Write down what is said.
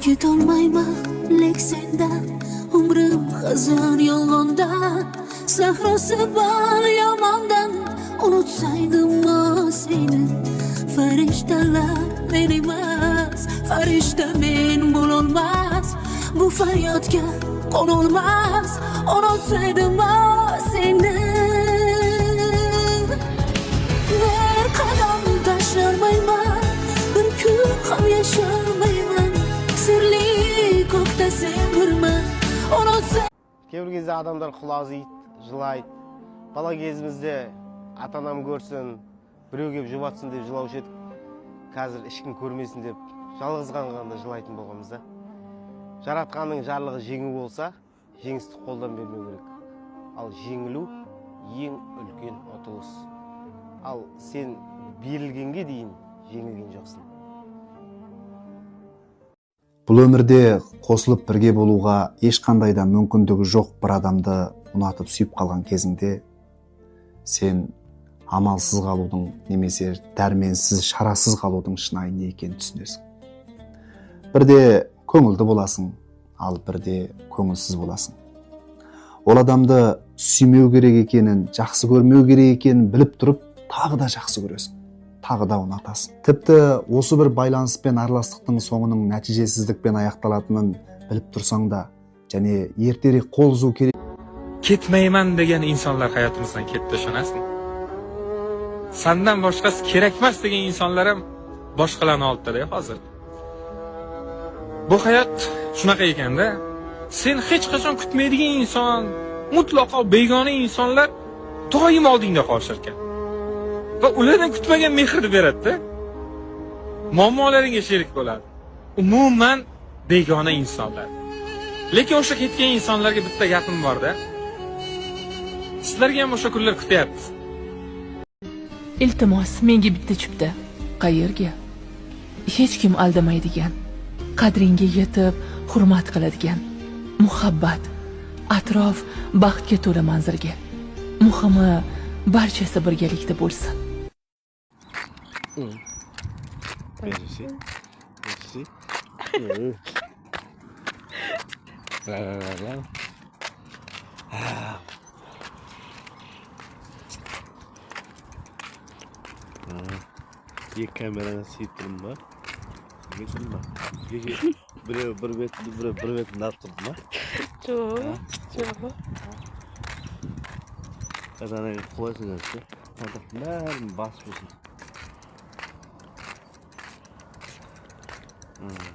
Ketolmayman lek sendan umrim hazin yolg'onda sahrosi bor yomondan unutsaydim seni farishtalar men emas farishta men bo'lolmas bu faryodga qo'nolmas unutsaydim seni bir qadam tashlamayman bir kun ham yasholmayman sirli ko'kda semirman unutsaydim. Кейбір кезде адамдар құлазиды, жылайды. Бала кезімізде ата-анам көрсін, біреу келіп жұбатсын деп жылаушы едік. Қазір ешкім көрмесін деп жалғыз қалғанда жылайтын болғанбыз да. Жаратқанның жарлығы жеңу болса, жеңісті қолдан бермеу керек. Ал жеңілу ең үлкен ұтылыс. Ал сен берілгенге дейін жеңілген жоқсың. Бұл өмірде қосылып бірге болуға ешқандай да мүмкіндігі жоқ бір адамды ұнатып сүйіп қалған кезіңде сен амалсыз қалудың немесе дәрменсіз, шарасыз қалудың шынайы не екенін түсінесің. Бірде көңілді боласың, ал бірде көңілсіз боласың. Ол адамды сүймеу керек екенін, жақсы көрмеу керек екенін біліп тұрып, тағы да жақсы көресің. Тағы да ұнатасың. Тіпті осы бір байланыс пен араластықтың соңының нәтижесіздікпен аяқталатынын біліп тұрсаң да, және ертерек қол үзу керек. Ketmayman degan insonlar hayotimizdan ketdi, ishonasizmi? Sandan boshqasi kerakmas degan insonlar ham boshqalarni oldida hozir. Bu hayot shunaqa ekanda, sen hech qachon kutmaydigan inson, mutlaqo begona insonlar doim oldingda qolishar ekan. Va ulardan kutmagan mehrni beradi-da. Muammolaringga sherik bo'ladi. Umuman begona insonlar. Lekin o'sha ketgan insonlarga bitta gapim bor-da. Sizlarga ham o'sha kunlar kutyapmiz. Iltimos, menga bitta chipta. Qayerga? Hech kim aldamaydigan, qadringga yetib, hurmat qiladigan, muhabbat, atrof baxtga to'la manzilga. Muhimi, barchasi birgalikda bo'lsin. Екі камераны сүйіп тұрмын ба? Кетім ба? Біреу бір бетін алып тұрды ма? Жоқ. Қазанайға қойсын өтті. Қадақтың бәрін басып өсін.